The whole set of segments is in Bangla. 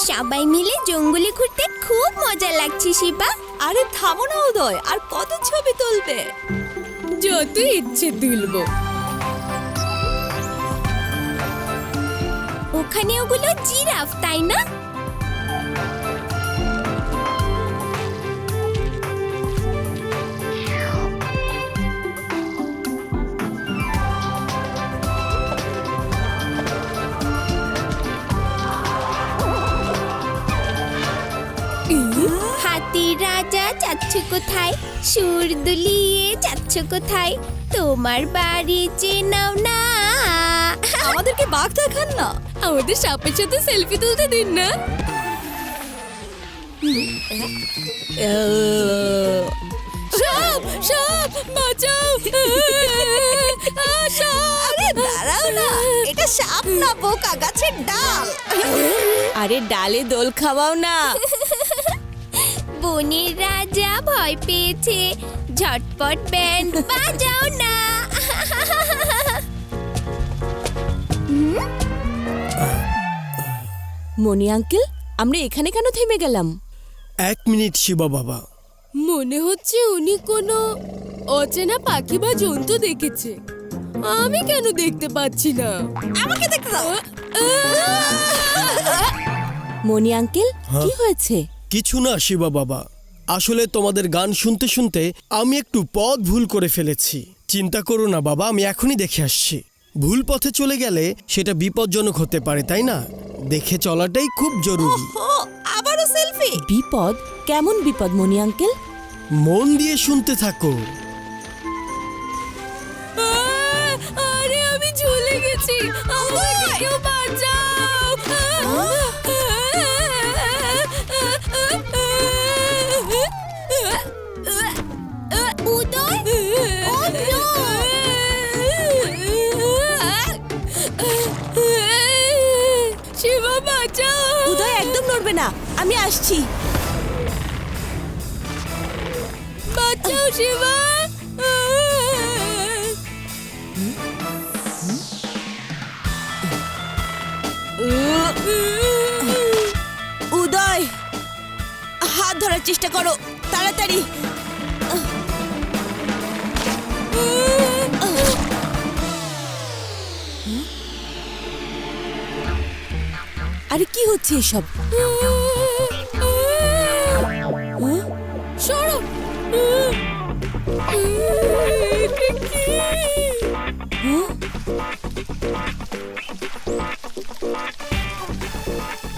সবাই মিলে জঙ্গলে ঘুরতে খুব মজা লাগছে শিবা। আরে থামো না উদয়, আর কত ছবি তুলবে? যত ইচ্ছে তুলবো। ওখানে ওগুলো জিরাফ, তাই না? হাতি রাজা যাচ্ছ কোথায়, সুর দুলিয়ে যাচ্ছ কোথায়, তোমার বাড়ি চেনাও না। আমাদেরকে বাঘ দেখান না। আমাদের সাপের সাথে সেলফি তুলতে দিন না। সাপ সাপ বাঁচাও। আরে দাঁড়াও না, এটা সাপ না বোকা, গাছের ডাল। আরে ডালে দোল খাওয়াও না। বনের রাজা ভয় পেয়েছে, ঝটপট ব্যান্ড বাজাও না। মনি আঙ্কেল, আমরা এখানে কেন থেমে গেলাম? 1 মিনিট শিবা বাবা। মনে হচ্ছে উনি কোনো অচেনা পাখি বা জন্তু দেখেছে। আমি কেন দেখতে পাচ্ছি না? আমাকে দেখতে দাও। মনি আঙ্কেল, কি হয়েছে? কিছু না শিবা বাবা, আসলে তোমাদের গান শুনতে শুনতে আমি একটু পথ ভুল করে ফেলেছি। চিন্তা করো না বাবা, আমি এখনই দেখে আসছি। ভুল পথে চলে গেলে সেটা বিপজ্জনক হতে পারে, তাই না? দেখে চলাটাই খুব জরুরি। ও আবারও সেলফি? বিপদ? কেমন বিপদ মনি আঙ্কেল? মন দিয়ে শুনতে থাকো। আরে আমি ঝুলে গেছি, আমাকে কেউ বাঁচাও। উদয়, শিবা বাঁচাও। উদয় একদম নড়বে না, আমি আসছি। বাঁচাও শিবা। উদয়, হাত ধরার চেষ্টা করো, তাড়াতাড়ি। আরে কি হচ্ছে এসব? সরো।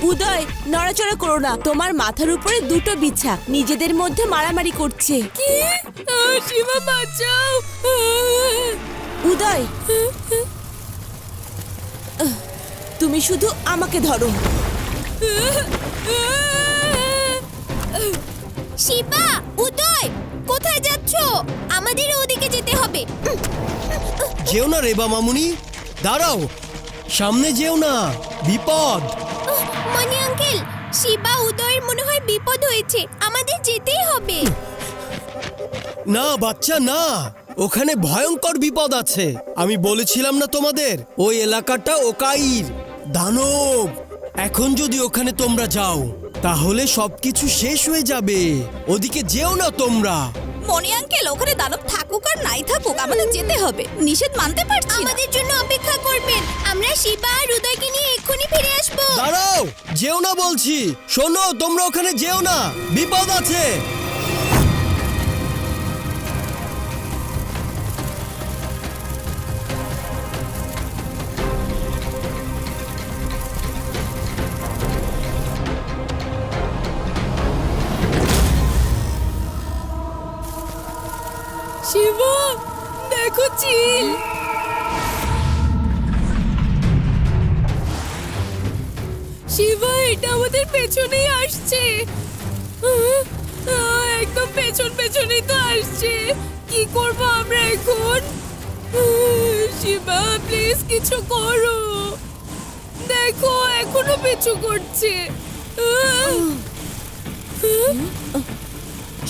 উদয়, নড়াচড়া করো না, তোমার মাথার উপরে দুটো বিছা নিজেদের মধ্যে মারামারি করছে। কি? শিবা বাঁচাও। উদয়, তুমি শুধু আমাকে ধরো। শিবা, উদয়, কোথায় যাচ্ছো? আমাদের ওদিকে যেতে হবে। যেও না রেবা মামুনি, দাঁড়াও, সামনে যেও না, বিপদ। মনি আঙ্কেল, শিবা উদয়ের মনে হয় বিপদ হয়েছে, আমাদের যেতেই হবে। না বাচ্চা না, ওখানে ভয়ঙ্কর বিপদ আছে। আমি বলেছিলাম না তোমাদের, ওই এলাকাটা ওকাইর দানব। এখন যদি ওখানে তোমরা যাও তাহলে সবকিছু শেষ হয়ে যাবে। ওদিকে যেও না তোমরা। মনি আঙ্কেল, ওখানে দানব থাকুক আর নাই থাকুক, আমাদের যেতে হবে। নিষেধ মানতে পারছি না। আমাদের জন্য অপেক্ষা করবেন, আমরা শিবা আর উদয়কে নিয়ে এক্ষুনি ফিরে আসবো। দাঁড়াও, যেও না বলছি। শোনো, তোমরা ওখানে যেও না, বিপদ আছে। শিবা, দেখো চিল। শিবা, এটা আমাদের পেছনেই আসছে। একদম পেছন পেছনেই তো আসছে। কি করব আমরা এখন? শিবা প্লিজ কিছু করো, দেখো এখনো পিছু করছে।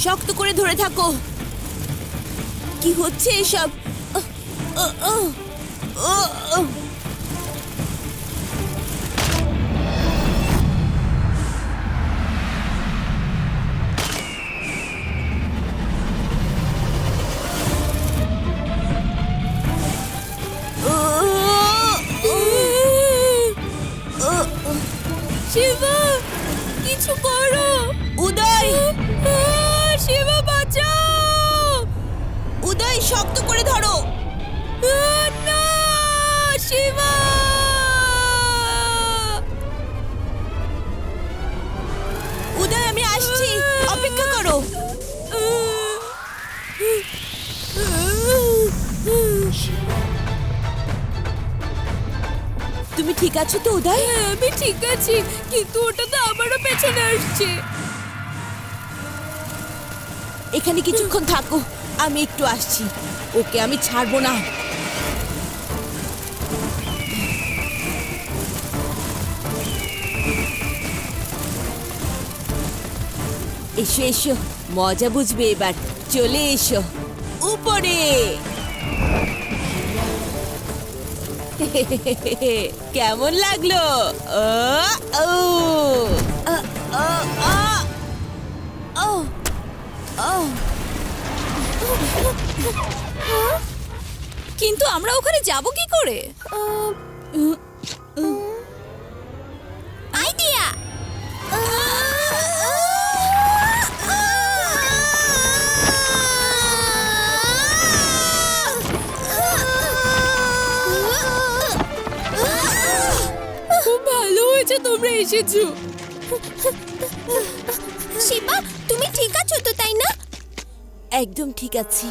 শক্ত করে ধরে থাকো। কি হচ্ছে এসব? শিবা কিছু করো। উদয়, শিবা বাঁচাও। উদয় শক্ত করে ধরো। না শিবা। উদয় আমি আসছি, অপেক্ষা করো। তুমি ঠিক আছো তো উদয়? হ্যাঁ, আমি ঠিক আছি, কিন্তু ওটা তো আমারও পেছনে আসছে। এখানে কিছুক্ষণ থাকো, আমি একটু আসছি। ওকে আমি ছাড়বো না। এসো এসো, মজা বুঝবে এবার। চলে এসো উপরে। কেমন লাগলো? কিন্তু আমরা ওখানে যাব কি করে? আইডিয়া! খুব ভালো হয়েছে তোমরা এসেছো। শিবা, তুমি ঠিক আছো তো, তাই না? একদম ঠিক আছি।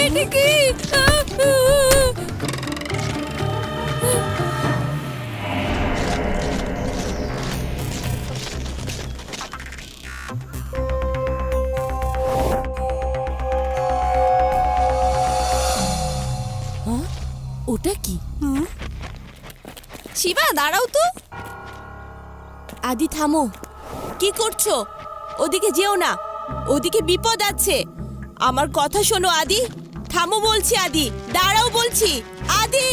এটা কি? ওটা কি? শিবা দাঁড়াও তো। আদি থামো, কি করছো? ওদিকে যেও না, ওদিকে বিপদ আছে। আমার কথা শোনো আদি, থামো বলছি। আদি দাঁড়াও বলছি। আদি,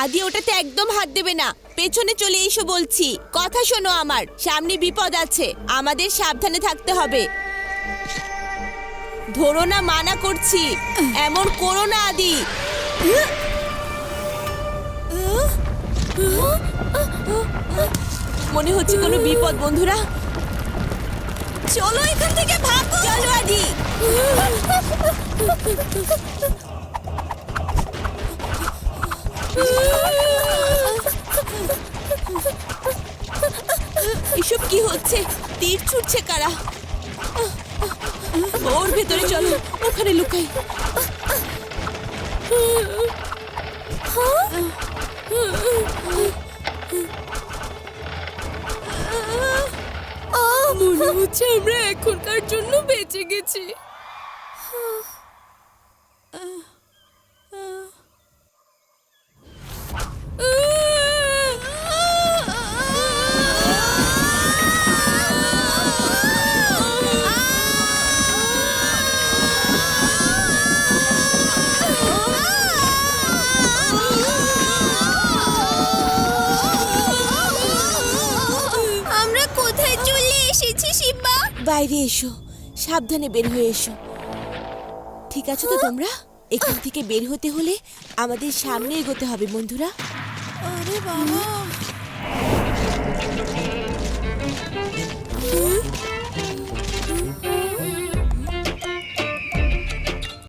আদি ওটাতে একদম হাত দেবে না, পেছনে চলে এসো বলছি। কথা শোনো আমার, সামনে বিপদ আছে, আমাদের সাবধানে থাকতে হবে। ধরো না, মানা করছি, এমন করো না আদি। মনে হচ্ছে কোনো বিপদ বন্ধুরা। চলো এখান থেকে ভাগো। চলো আদি। এসব কি হচ্ছে? তীর ছুটছে কারা? ওর ভেতরে চলো, ওখানে লুকাই। মনে হচ্ছে আমরা এখনকার জন্য বেঁচে গেছি। আমরা কোথায় চলে এসেছি শিবা? বাইরে এসো, সাবধানে বের হয়ে এসো। ঠিক আছে তো তোমরা? এখান থেকে বের হতে হলে আমাদের সামনে এগোতে হবে বন্ধুরা। আরে বাবা।